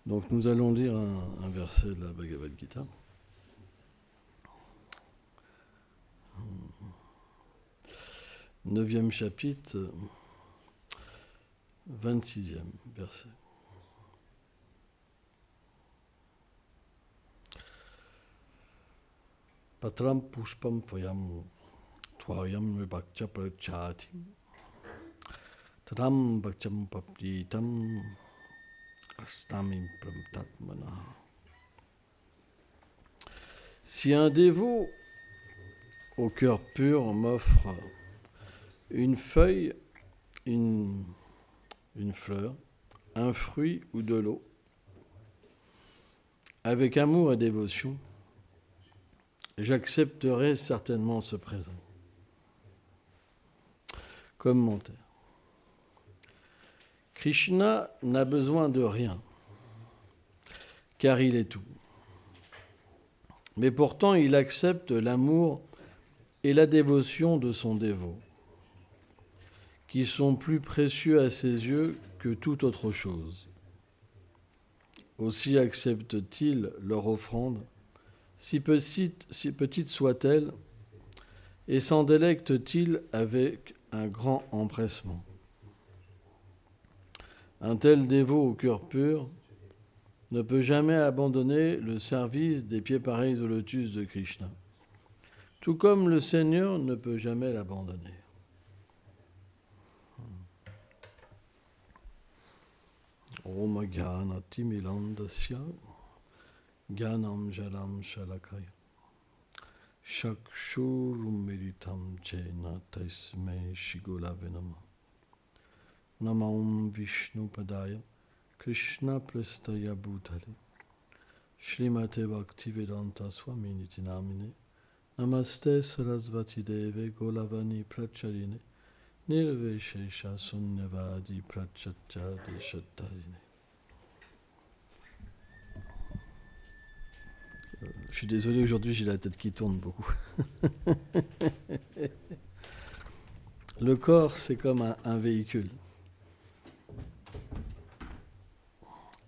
Donc nous allons lire un verset de la Bhagavad Gita. Neuvième chapitre, 26e verset. Patram pushpam tvayam tvayam vibhakcha prachati tadam bhakcham papritam astamim pramtatmana. Si un dévot au cœur pur m'offre une feuille, une fleur, un fruit ou de l'eau, avec amour et dévotion, j'accepterai certainement ce présent. Commentaire. Krishna n'a besoin de rien, car il est tout. Mais pourtant, il accepte l'amour et la dévotion de son dévot, qui sont plus précieux à ses yeux que toute autre chose. Aussi accepte-t-il leur offrande, si petite soit-elle, et s'en délecte-t-il avec un grand empressement. Un tel dévot au cœur pur ne peut jamais abandonner le service des pieds pareils au lotus de Krishna, tout comme le Seigneur ne peut jamais l'abandonner. Om Gyanati Milandasya Gyanam Jalam Shalakaya Shakshurum Meditam Jena Taisme Shigula Venama Namam Vishnu Padaya Krishna Prestaya Bhutale Shrimate Bhaktivedanta Swami Niti Namine Namaste Sarasvati Deve Golavani Pracharine Nirveshesha Sunyavadi Prachatya Deshatarine. Je suis désolé, aujourd'hui j'ai la tête qui tourne beaucoup. Le corps, c'est comme un véhicule.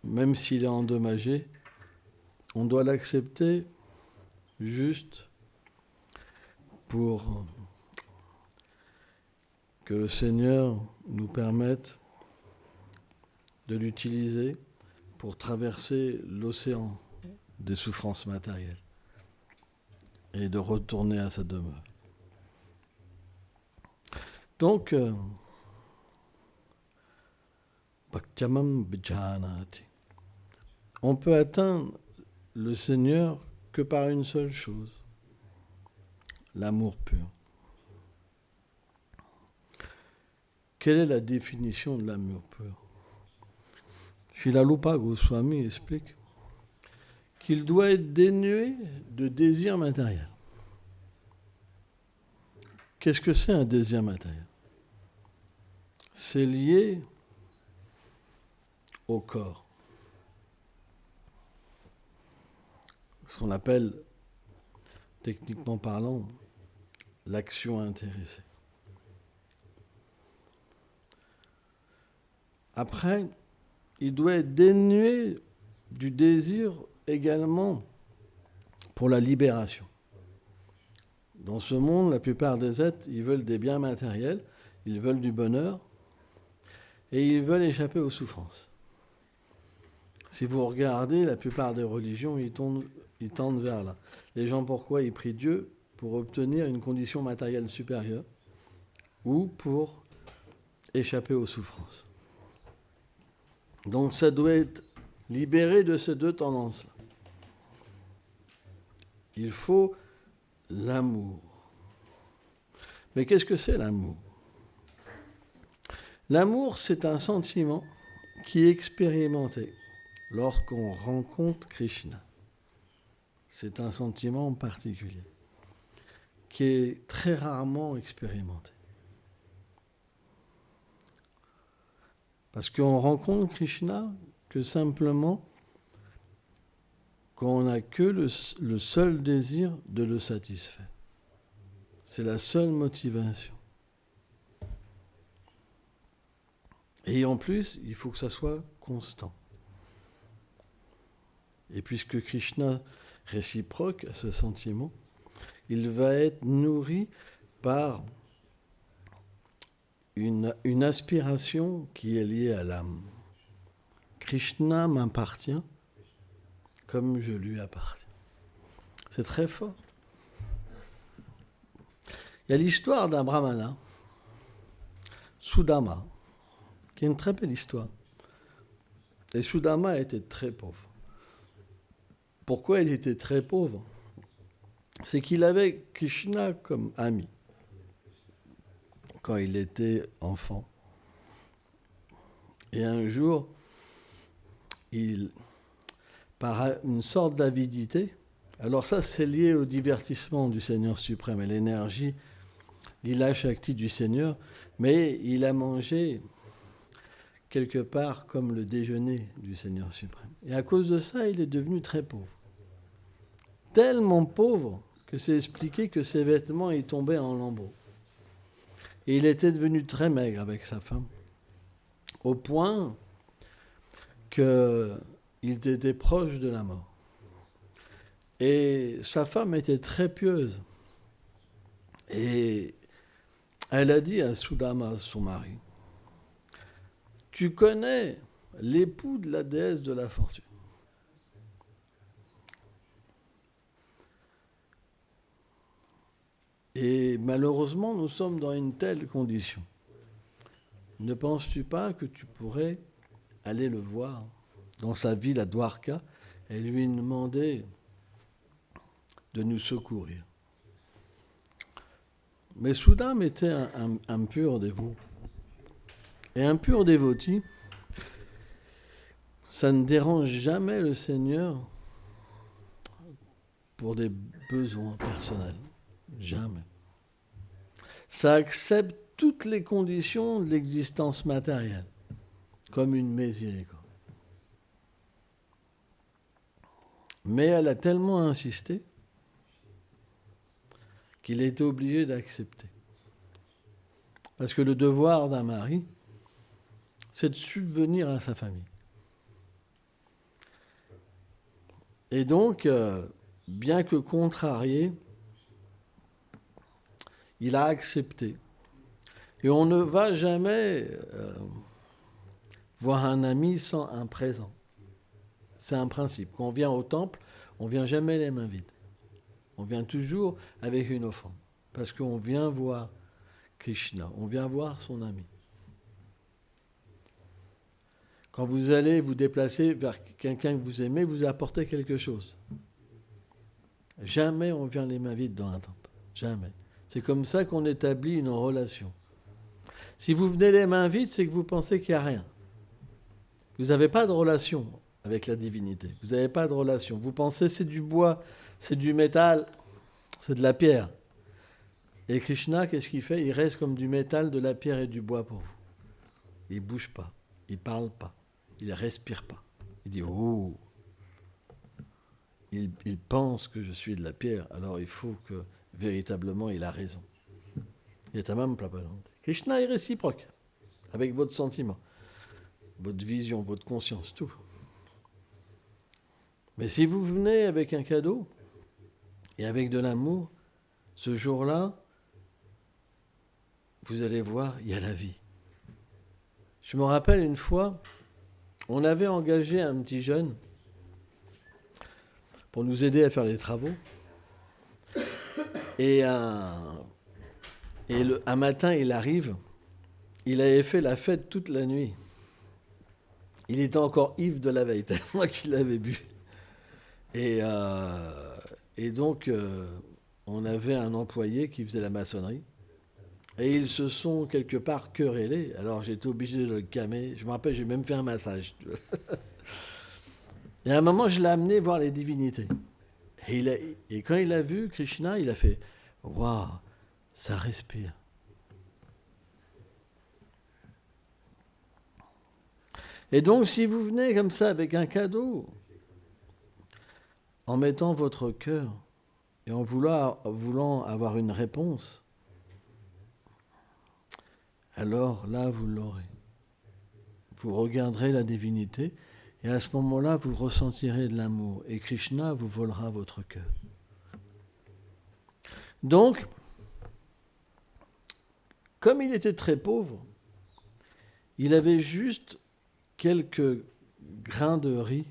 Même s'il est endommagé, on doit l'accepter juste pour que le Seigneur nous permette de l'utiliser pour traverser l'océan des souffrances matérielles et de retourner à sa demeure. Donc, Bhaktyamam Bijanati. On peut atteindre le Seigneur que par une seule chose, l'amour pur. Quelle est la définition de l'amour pur? Srila Rupa Goswami explique qu'il doit être dénué de désir matériel. Qu'est-ce que c'est un désir matériel? C'est lié au corps. Ce qu'on appelle, techniquement parlant, l'action intéressée. Après, il doit être dénué du désir également pour la libération. Dans ce monde, la plupart des êtres, ils veulent des biens matériels, ils veulent du bonheur et ils veulent échapper aux souffrances. Si vous regardez, la plupart des religions, ils tendent vers là. Les gens, pourquoi ils prient Dieu? Pour obtenir une condition matérielle supérieure ou pour échapper aux souffrances. Donc ça doit être libéré de ces deux tendances-là. Il faut l'amour. Mais qu'est-ce que c'est l'amour? L'amour, c'est un sentiment qui est expérimenté lorsqu'on rencontre Krishna. C'est un sentiment particulier qui est très rarement expérimenté. Parce qu'on rencontre Krishna que simplement quand on n'a que le seul désir de le satisfaire. C'est la seule motivation. Et en plus, il faut que ça soit constant. Et puisque Krishna réciproque à ce sentiment, il va être nourri par une aspiration qui est liée à l'âme. Krishna m'appartient comme je lui appartiens. C'est très fort. Il y a l'histoire d'un brahmana, Sudama, qui est une très belle histoire. Et Sudama était très pauvre. Pourquoi il était très pauvre ? C'est qu'il avait Krishna comme ami quand il était enfant. Et un jour, par une sorte d'avidité, alors ça c'est lié au divertissement du Seigneur suprême, à l'énergie, l'Ila Shakti du Seigneur, mais il a mangé quelque part comme le déjeuner du Seigneur suprême. Et à cause de ça, il est devenu très pauvre. Tellement pauvre que c'est expliqué que ses vêtements y tombaient en lambeaux. Et il était devenu très maigre avec sa femme, au point qu'il était proche de la mort. Et sa femme était très pieuse. Et elle a dit à Sudama, son mari, « Tu connais l'époux de la déesse de la fortune. » Et malheureusement, nous sommes dans une telle condition. Ne penses-tu pas que tu pourrais aller le voir dans sa ville à Dwarka et lui demander de nous secourir ? Mais Sudama était un pur dévot. Et un pur dévoti, ça ne dérange jamais le Seigneur pour des besoins personnels. Jamais. Ça accepte toutes les conditions de l'existence matérielle, comme une miséricorde. Mais elle a tellement insisté qu'il a été obligé d'accepter. Parce que le devoir d'un mari, c'est de subvenir à sa famille. Et donc, bien que contrarié, il a accepté. Et on ne va jamais voir un ami sans un présent. C'est un principe. Quand on vient au temple, on ne vient jamais les mains vides. On vient toujours avec une offrande. Parce qu'on vient voir Krishna, on vient voir son ami. Quand vous allez vous déplacer vers quelqu'un que vous aimez, vous apportez quelque chose. Jamais on vient les mains vides dans un temple. Jamais. C'est comme ça qu'on établit une relation. Si vous venez les mains vides, c'est que vous pensez qu'il n'y a rien. Vous n'avez pas de relation avec la divinité. Vous n'avez pas de relation. Vous pensez c'est du bois, c'est du métal, c'est de la pierre. Et Krishna, qu'est-ce qu'il fait ? Il reste comme du métal, de la pierre et du bois pour vous. Il ne bouge pas, il ne parle pas, il ne respire pas. Il dit « Oh !» Il pense que je suis de la pierre, alors il faut que véritablement il a raison. Il est à même Prabhupada. Krishna est réciproque avec votre sentiment, votre vision, votre conscience, tout. Mais si vous venez avec un cadeau et avec de l'amour, ce jour-là, vous allez voir, il y a la vie. Je me rappelle une fois, on avait engagé un petit jeune pour nous aider à faire les travaux. Et un matin, il arrive, il avait fait la fête toute la nuit. Il était encore ivre de la veille, tellement qu'il avait bu. Et donc, on avait un employé qui faisait la maçonnerie. Et ils se sont quelque part querellés. Alors, j'étais obligé de le calmer. Je me rappelle, j'ai même fait un massage. Et à un moment, je l'ai amené voir les divinités. Et quand il a vu Krishna, il a fait « Waouh, ça respire ». Et donc, si vous venez comme ça avec un cadeau, en mettant votre cœur et en voulant avoir une réponse, alors là, vous l'aurez. vous regarderez la divinité, et à ce moment-là, vous ressentirez de l'amour, et Krishna vous volera votre cœur. Donc, comme il était très pauvre, il avait juste quelques grains de riz,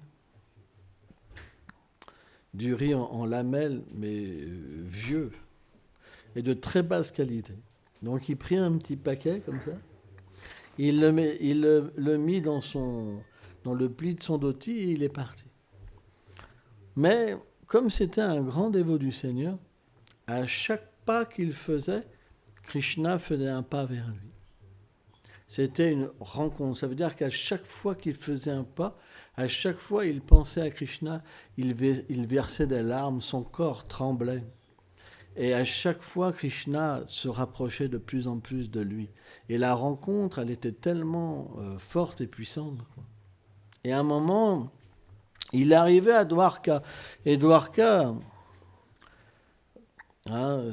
du riz en lamelles, mais vieux, et de très basse qualité. Donc il prit un petit paquet comme ça, il le mit dans le pli de son dhoti et il est parti. Mais comme c'était un grand dévot du Seigneur, à chaque pas qu'il faisait, Krishna faisait un pas vers lui. C'était une rencontre. Ça veut dire qu'à chaque fois qu'il faisait un pas, à chaque fois il pensait à Krishna, il versait des larmes, son corps tremblait. Et à chaque fois, Krishna se rapprochait de plus en plus de lui. Et la rencontre, elle était tellement forte et puissante. Et à un moment, il arrivait à Dwarka. Et Dwarka,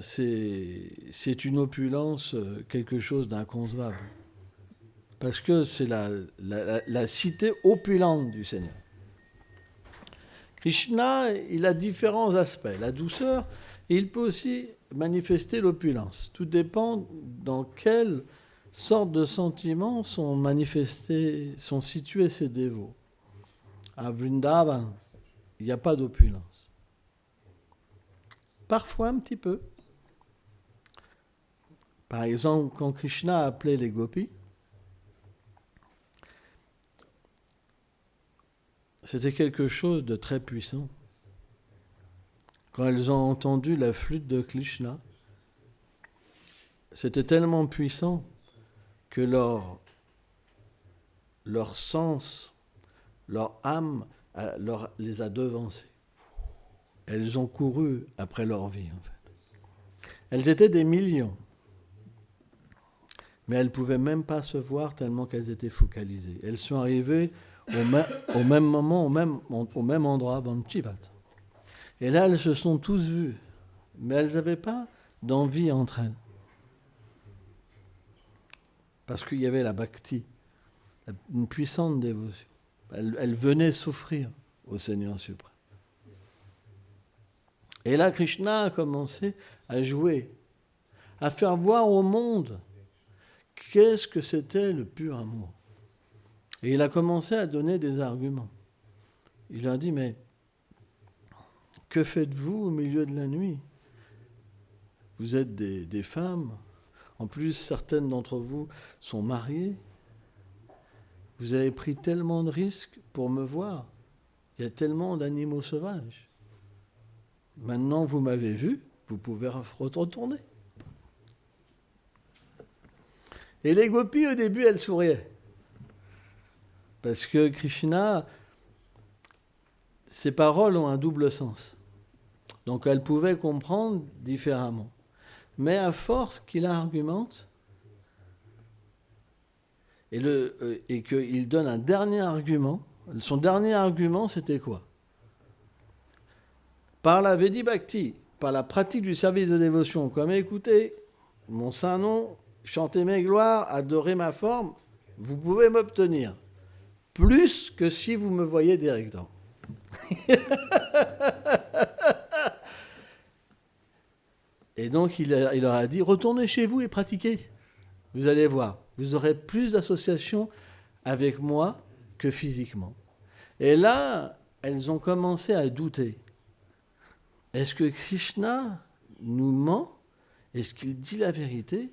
c'est une opulence, quelque chose d'inconcevable. Parce que c'est la cité opulente du Seigneur. Krishna, il a différents aspects. La douceur, et il peut aussi manifester l'opulence. Tout dépend dans quelle sorte de sentiments sont situés ces dévots. À Vrindavan, il n'y a pas d'opulence. Parfois un petit peu. Par exemple, quand Krishna appelait les gopis, c'était quelque chose de très puissant. Quand elles ont entendu la flûte de Krishna, c'était tellement puissant que leur sens, leur âme les a devancées. Elles ont couru après leur vie, en fait. Elles étaient des millions, mais elles ne pouvaient même pas se voir tellement qu'elles étaient focalisées. Elles sont arrivées au même moment, au même endroit, Vanchivat. Et là, elles se sont tous vues, mais elles n'avaient pas d'envie entre elles. Parce qu'il y avait la bhakti, une puissante dévotion. Elles venaient s'offrir au Seigneur suprême. Et là, Krishna a commencé à jouer, à faire voir au monde qu'est-ce que c'était le pur amour. Et il a commencé à donner des arguments. Il a dit, mais que faites-vous au milieu de la nuit? Vous êtes des femmes. En plus, certaines d'entre vous sont mariées. Vous avez pris tellement de risques pour me voir. Il y a tellement d'animaux sauvages. Maintenant, vous m'avez vu, vous pouvez retourner. Et les gopis, au début, elles souriaient. Parce que Krishna, ses paroles ont un double sens. Donc elles pouvaient comprendre différemment. Mais à force qu'il argumente, et qu'il donne un dernier argument, son dernier argument, c'était quoi? Par la Vedi Bhakti, par la pratique du service de dévotion, comme écoutez mon saint nom, chanter mes gloires, adorer ma forme, vous pouvez m'obtenir. Plus que si vous me voyez directement. Et donc il leur a dit, retournez chez vous et pratiquez. Vous allez voir, vous aurez plus d'associations avec moi que physiquement. Et là, elles ont commencé à douter. Est-ce que Krishna nous ment? Est-ce qu'il dit la vérité?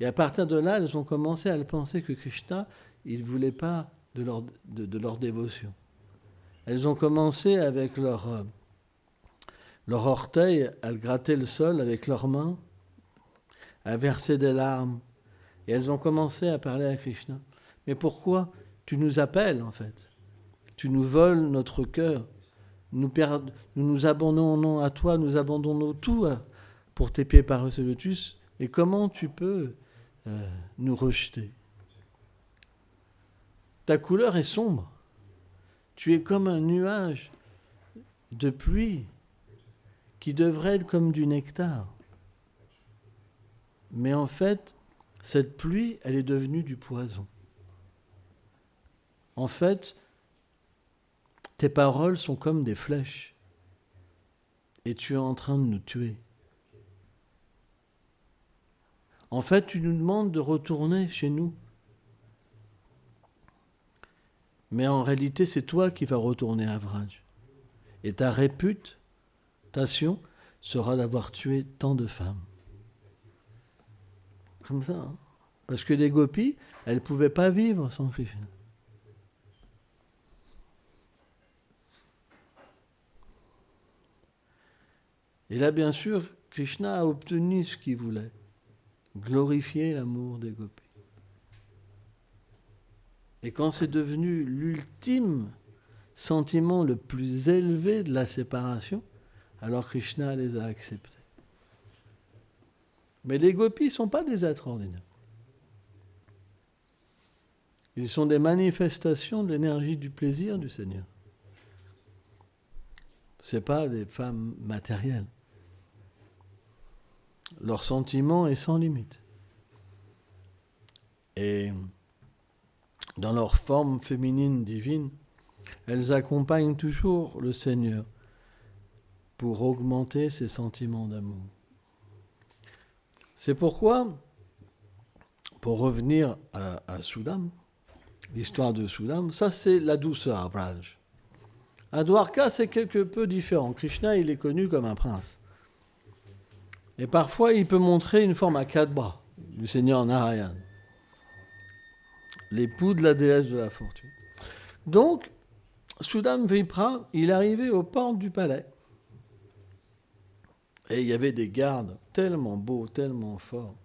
Et à partir de là, elles ont commencé à le penser que Krishna, il ne voulait pas de leur dévotion. Elles ont commencé avec leur orteil à gratter le sol avec leurs mains, à verser des larmes. Et elles ont commencé à parler à Krishna. Mais pourquoi tu nous appelles, en fait? Tu nous voles notre cœur. Nous nous abandonnons à toi, nous abandonnons tout pour tes pieds par ce lotus. Et comment tu peux nous rejeter? Ta couleur est sombre. Tu es comme un nuage de pluie qui devrait être comme du nectar. Mais en fait, cette pluie, elle est devenue du poison. En fait, tes paroles sont comme des flèches. Et tu es en train de nous tuer. En fait, tu nous demandes de retourner chez nous. Mais en réalité, c'est toi qui vas retourner à Vraj. Et ta réputation sera d'avoir tué tant de femmes. Comme ça. Hein. Parce que les gopis, elles ne pouvaient pas vivre sans Krishna. Et là, bien sûr, Krishna a obtenu ce qu'il voulait. Glorifier l'amour des gopis. Et quand c'est devenu l'ultime sentiment le plus élevé de la séparation, alors Krishna les a acceptés. Mais les gopis ne sont pas des êtres ordinaires. Ils sont des manifestations de l'énergie du plaisir du Seigneur. Ce n'est pas des femmes matérielles. Leur sentiment est sans limite. Et dans leur forme féminine divine, elles accompagnent toujours le Seigneur pour augmenter ses sentiments d'amour. C'est pourquoi, pour revenir à Sudam, l'histoire de Sudam, ça c'est la douceur à Vraj. À Dwarka, c'est quelque peu différent. Krishna, il est connu comme un prince. Et parfois, il peut montrer une forme à 4 bras du Seigneur Narayan, l'époux de la déesse de la fortune. Donc, Sudam Vipra, il arrivait aux portes du palais. Et il y avait des gardes tellement beaux, tellement forts.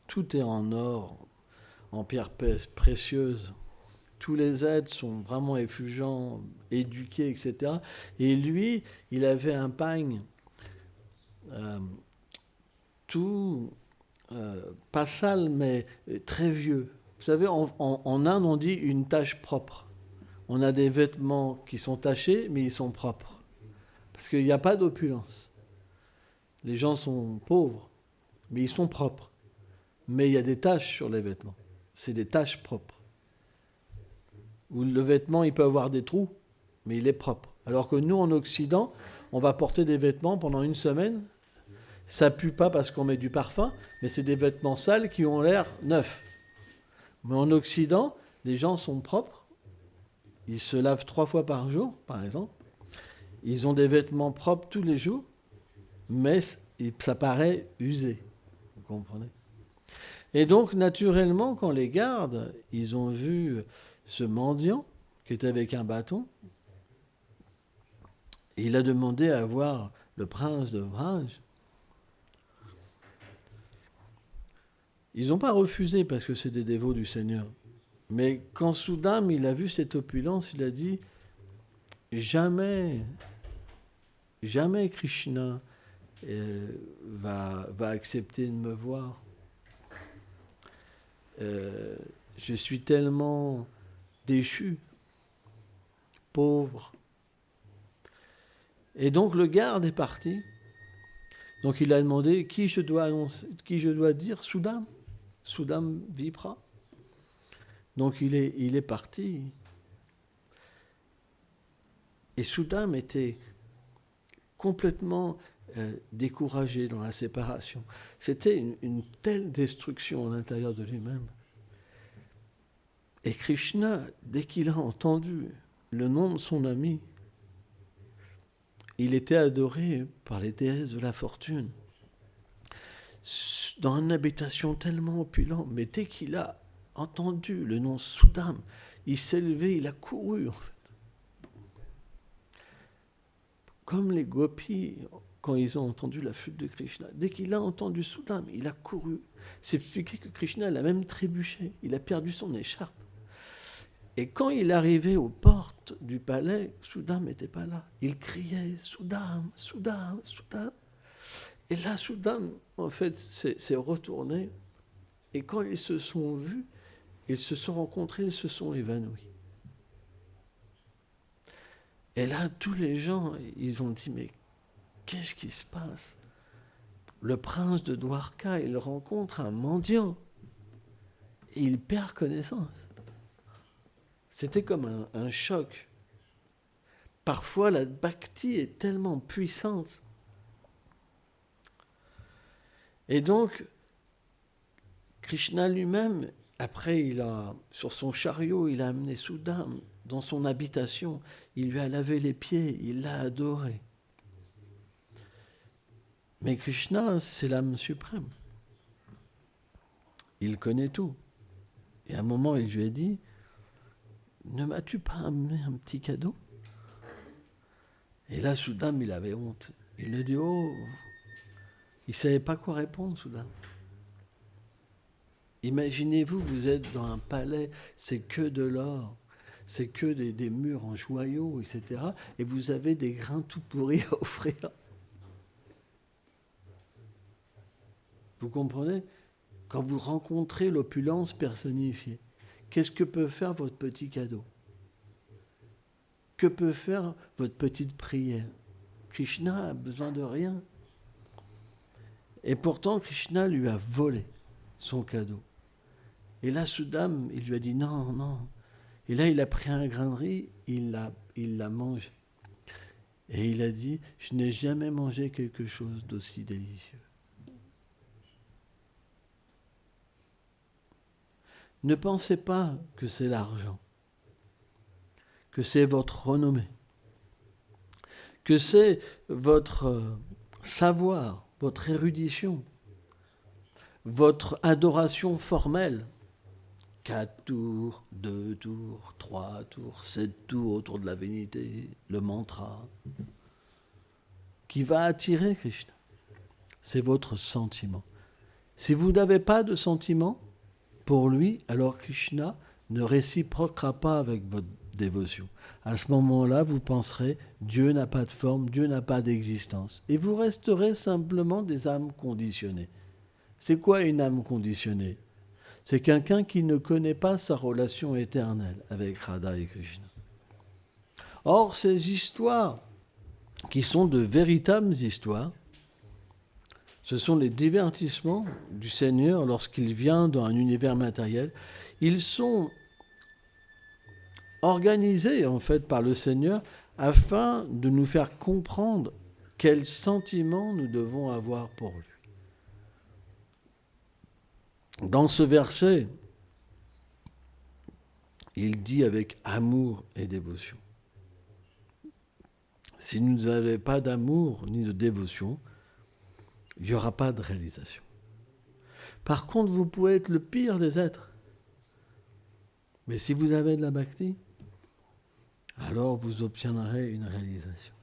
Tout est en or, en pierres précieuses. Tous les êtres sont vraiment effulgents, éduqués, etc. Et lui, il avait un pagne tout, pas sale, mais très vieux. Vous savez, en Inde, on dit une tache propre. On a des vêtements qui sont tachés, mais ils sont propres. Parce qu'il n'y a pas d'opulence. Les gens sont pauvres, mais ils sont propres. Mais il y a des taches sur les vêtements. C'est des taches propres. Où le vêtement, il peut avoir des trous, mais il est propre. Alors que nous, en Occident, on va porter des vêtements pendant une semaine. Ça pue pas parce qu'on met du parfum, mais c'est des vêtements sales qui ont l'air neufs. Mais en Occident, les gens sont propres. Ils se lavent 3 fois par jour, par exemple. Ils ont des vêtements propres tous les jours, mais ça paraît usé. Vous comprenez ? Et donc, naturellement, quand les gardes, ils ont vu ce mendiant qui était avec un bâton, il a demandé à voir le prince de Vraj. Ils n'ont pas refusé parce que c'est des dévots du Seigneur. Mais quand Sudam, il a vu cette opulence, il a dit « Jamais Krishna va accepter de me voir. Je suis tellement déchu, pauvre. » Et donc le garde est parti. Donc il a demandé qui je dois dire, Sudam. Sudam Vipra. Donc il est parti. Et Sudam était complètement découragé dans la séparation. C'était une telle destruction à l'intérieur de lui-même. Et Krishna, dès qu'il a entendu le nom de son ami, il était adoré par les déesses de la fortune, dans une habitation tellement opulente. Mais dès qu'il a entendu le nom Sudam, il s'est levé, il a couru en fait. Comme les gopis, quand ils ont entendu la flûte de Krishna, dès qu'il a entendu Sudam, il a couru. C'est expliqué que Krishna l'a même trébuché, il a perdu son écharpe. Et quand il arrivait aux portes du palais, Sudam n'était pas là. Il criait « Sudam, Sudam, Sudam ». Et là, Sudam, en fait, s'est retourné. Et quand ils se sont vus, ils se sont rencontrés, ils se sont évanouis. Et là, tous les gens, ils ont dit « Mais qu'est-ce qui se passe ?» Le prince de Dwarka, il rencontre un mendiant. Et il perd connaissance. C'était comme un choc. Parfois, la bhakti est tellement puissante. Et donc, Krishna lui-même, après, sur son chariot, il a amené Sudam dans son habitation. Il lui a lavé les pieds, il l'a adoré. Mais Krishna, c'est l'âme suprême. Il connaît tout. Et à un moment, il lui a dit, ne m'as-tu pas amené un petit cadeau ? Et là, Sudam, il avait honte. Il a dit, oh, il ne savait pas quoi répondre, Sudam. Imaginez-vous, vous êtes dans un palais, c'est que de l'or, c'est que des murs en joyaux, etc. Et vous avez des grains tout pourris à offrir. Vous comprenez ? Quand vous rencontrez l'opulence personnifiée, qu'est-ce que peut faire votre petit cadeau ? Que peut faire votre petite prière ? Krishna a besoin de rien. Et pourtant, Krishna lui a volé son cadeau. Et là, Sudam, il lui a dit non, non. Et là, il a pris un grain de riz, il l'a mangé. Et il a dit, je n'ai jamais mangé quelque chose d'aussi délicieux. Ne pensez pas que c'est l'argent, que c'est votre renommée, que c'est votre savoir, votre érudition, votre adoration formelle. 4 tours, 2 tours, 3 tours, 7 tours autour de la vanité, le mantra, qui va attirer Krishna. C'est votre sentiment. Si vous n'avez pas de sentiment pour lui, alors Krishna ne réciproquera pas avec votre dévotion. À ce moment-là, vous penserez, Dieu n'a pas de forme, Dieu n'a pas d'existence. Et vous resterez simplement des âmes conditionnées. C'est quoi une âme conditionnée ? C'est quelqu'un qui ne connaît pas sa relation éternelle avec Radha et Krishna. Or, ces histoires, qui sont de véritables histoires, ce sont les divertissements du Seigneur lorsqu'il vient dans un univers matériel. Ils sont organisés en fait par le Seigneur afin de nous faire comprendre quels sentiments nous devons avoir pour lui. Dans ce verset, il dit avec amour et dévotion. Si nous n'avons pas d'amour ni de dévotion, il n'y aura pas de réalisation. Par contre, vous pouvez être le pire des êtres. Mais si vous avez de la bhakti, alors vous obtiendrez une réalisation.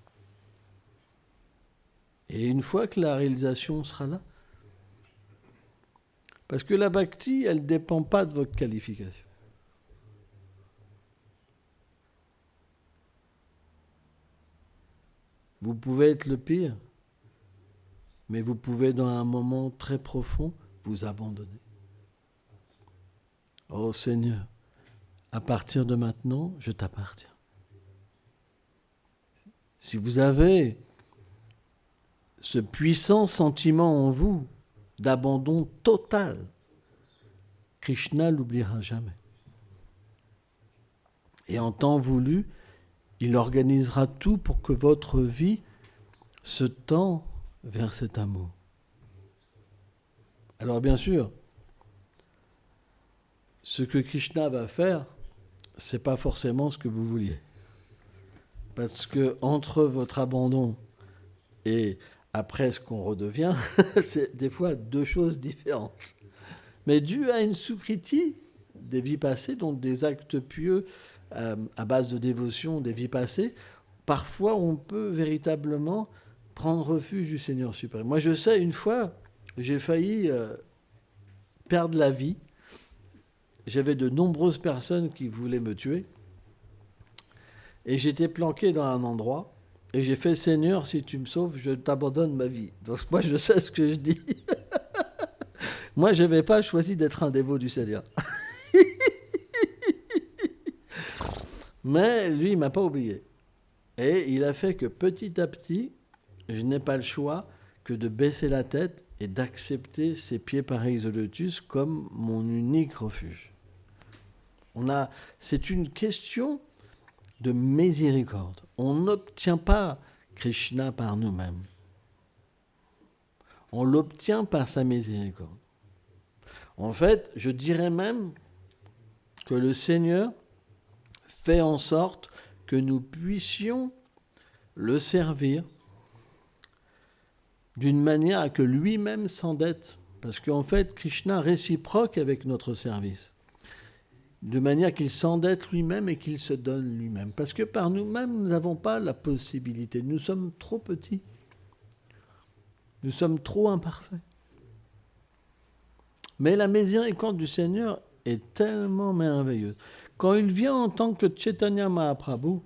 Et une fois que la réalisation sera là, parce que la bhakti, elle ne dépend pas de votre qualification. Vous pouvez être le pire, mais vous pouvez, dans un moment très profond, vous abandonner. Oh Seigneur, à partir de maintenant, je t'appartiens. Si vous avez ce puissant sentiment en vous d'abandon total, Krishna l'oubliera jamais. Et en temps voulu, il organisera tout pour que votre vie se tend vers cet amour. Alors bien sûr, ce que Krishna va faire, c'est pas forcément ce que vous vouliez. Parce que entre votre abandon et après ce qu'on redevient, c'est des fois 2 choses différentes. Mais dû à une sukriti des vies passées, donc des actes pieux à base de dévotion des vies passées, parfois on peut véritablement prendre refuge du Seigneur suprême. Moi je sais, une fois, j'ai failli perdre la vie. J'avais de nombreuses personnes qui voulaient me tuer. Et j'étais planqué dans un endroit. Et j'ai fait, Seigneur, si tu me sauves, je t'abandonne ma vie. Donc moi, je sais ce que je dis. Moi, je n'avais pas choisi d'être un dévot du Seigneur. Mais lui, il ne m'a pas oublié. Et il a fait que petit à petit, je n'ai pas le choix que de baisser la tête et d'accepter ces pieds pareils au lotus comme mon unique refuge. C'est une question de miséricorde. On n'obtient pas Krishna par nous-mêmes. On l'obtient par sa miséricorde. En fait, je dirais même que le Seigneur fait en sorte que nous puissions le servir d'une manière à que lui-même s'endette. Parce qu'en fait, Krishna réciproque avec notre service. De manière qu'il s'endette lui-même et qu'il se donne lui-même. Parce que par nous-mêmes, nous n'avons pas la possibilité. Nous sommes trop petits. Nous sommes trop imparfaits. Mais la miséricorde du Seigneur est tellement merveilleuse. Quand il vient en tant que Chaitanya Mahaprabhu,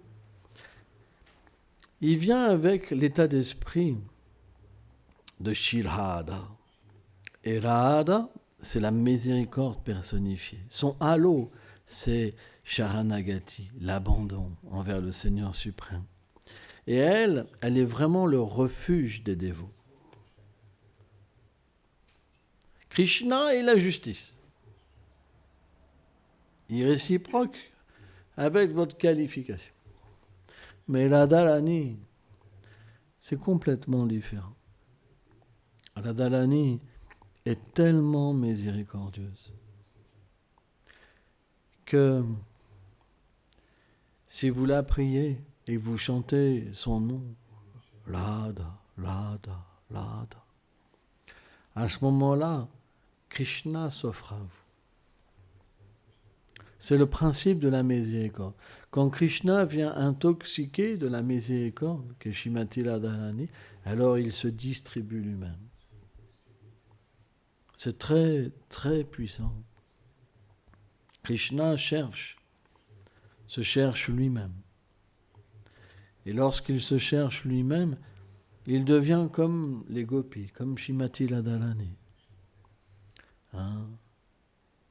il vient avec l'état d'esprit de Shri Radha. Et Radha, c'est la miséricorde personnifiée. Son halo, c'est Sharanagati, l'abandon envers le Seigneur suprême. Et elle est vraiment le refuge des dévots. Krishna est la justice. Il réciproque avec votre qualification. Mais Radharani, c'est complètement différent. Radharani est tellement miséricordieuse que si vous la priez et vous chantez son nom, Radha, Radha, Radha, à ce moment-là, Krishna s'offre à vous. C'est le principe de la miséricorde. Quand Krishna vient intoxiquer de la miséricorde, que Srimati Radharani, alors il se distribue lui-même. C'est très, très puissant. Krishna se cherche lui-même. Et lorsqu'il se cherche lui-même, il devient comme les gopis, comme Srimati Radharani.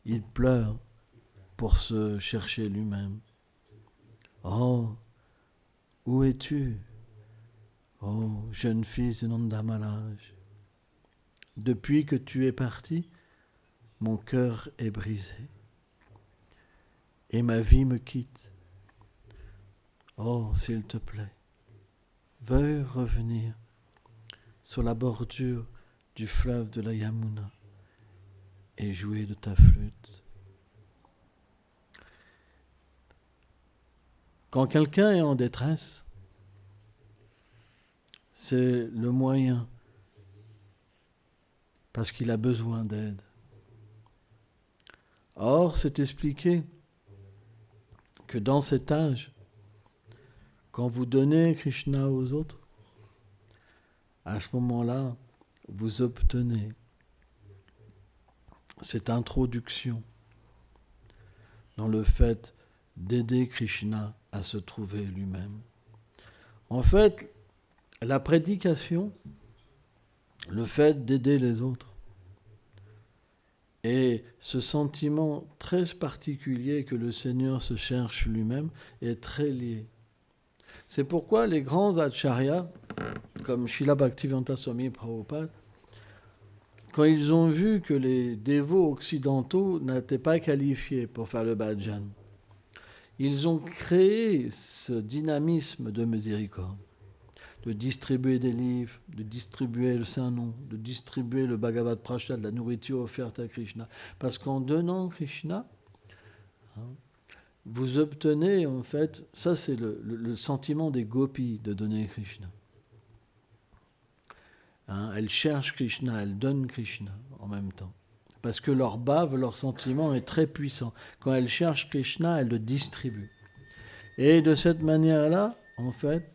Il pleure pour se chercher lui-même. Oh, où es-tu? Oh, jeune fille de Nanda Maharaj. Depuis que tu es parti, mon cœur est brisé et ma vie me quitte. Oh, s'il te plaît, veuille revenir sur la bordure du fleuve de la Yamuna et jouer de ta flûte. Quand quelqu'un est en détresse, c'est le moyen parce qu'il a besoin d'aide. Or, c'est expliqué que dans cet âge, quand vous donnez Krishna aux autres, à ce moment-là, vous obtenez cette introduction dans le fait d'aider Krishna à se trouver lui-même. En fait, la prédication, le fait d'aider les autres, et ce sentiment très particulier que le Seigneur se cherche lui-même est très lié. C'est pourquoi les grands acharyas, comme Srila Bhaktivedanta Swami Prabhupada, quand ils ont vu que les dévots occidentaux n'étaient pas qualifiés pour faire le bhajan, ils ont créé ce dynamisme de miséricorde, de distribuer des livres, de distribuer le Saint-Nom, de distribuer le Bhagavad Prasad, la nourriture offerte à Krishna. Parce qu'en donnant Krishna, vous obtenez en fait, ça c'est le sentiment des gopis de donner Krishna. Elles cherchent Krishna, elles donnent Krishna en même temps. Parce que leur bhava, leur sentiment est très puissant. Quand elles cherchent Krishna, elles le distribuent. Et de cette manière-là, en fait,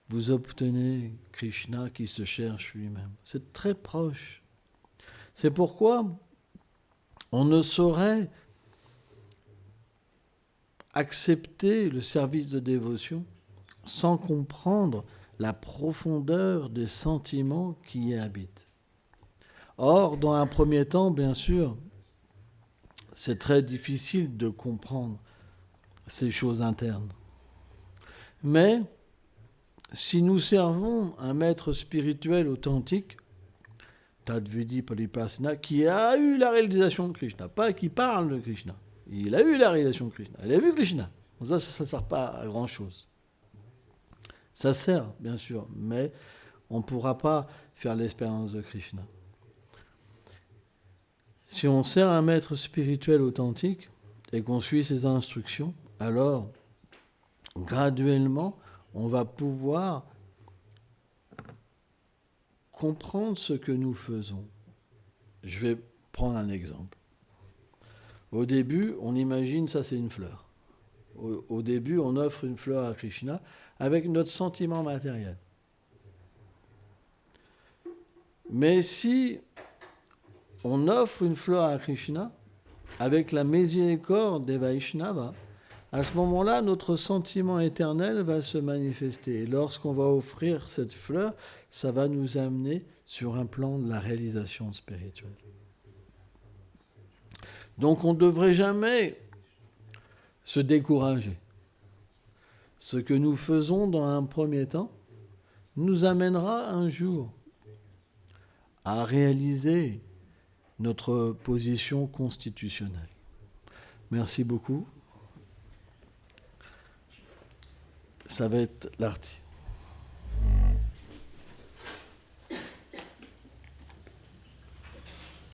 vous obtenez Krishna qui se cherche lui-même. C'est très proche. C'est pourquoi on ne saurait accepter le service de dévotion sans comprendre la profondeur des sentiments qui y habitent. Or, dans un premier temps, bien sûr, c'est très difficile de comprendre ces choses internes. Mais si nous servons un maître spirituel authentique, Tadvidi Paripasana, qui a eu la réalisation de Krishna, pas qui parle de Krishna, Il a eu la réalisation de Krishna. Il a vu Krishna. Donc ça ne sert pas à grand-chose. Ça sert, bien sûr, mais on ne pourra pas faire l'expérience de Krishna. Si on sert un maître spirituel authentique et qu'on suit ses instructions, alors, graduellement, on va pouvoir comprendre ce que nous faisons. Je vais prendre un exemple. Au début, on imagine ça c'est une fleur. Au début, on offre une fleur à Krishna avec notre sentiment matériel. Mais si on offre une fleur à Krishna avec la miséricorde des Vaishnavas, à ce moment-là, notre sentiment éternel va se manifester. Et lorsqu'on va offrir cette fleur, ça va nous amener sur un plan de la réalisation spirituelle. Donc on ne devrait jamais se décourager. Ce que nous faisons dans un premier temps nous amènera un jour à réaliser notre position constitutionnelle. Merci beaucoup. Ça va être l'article.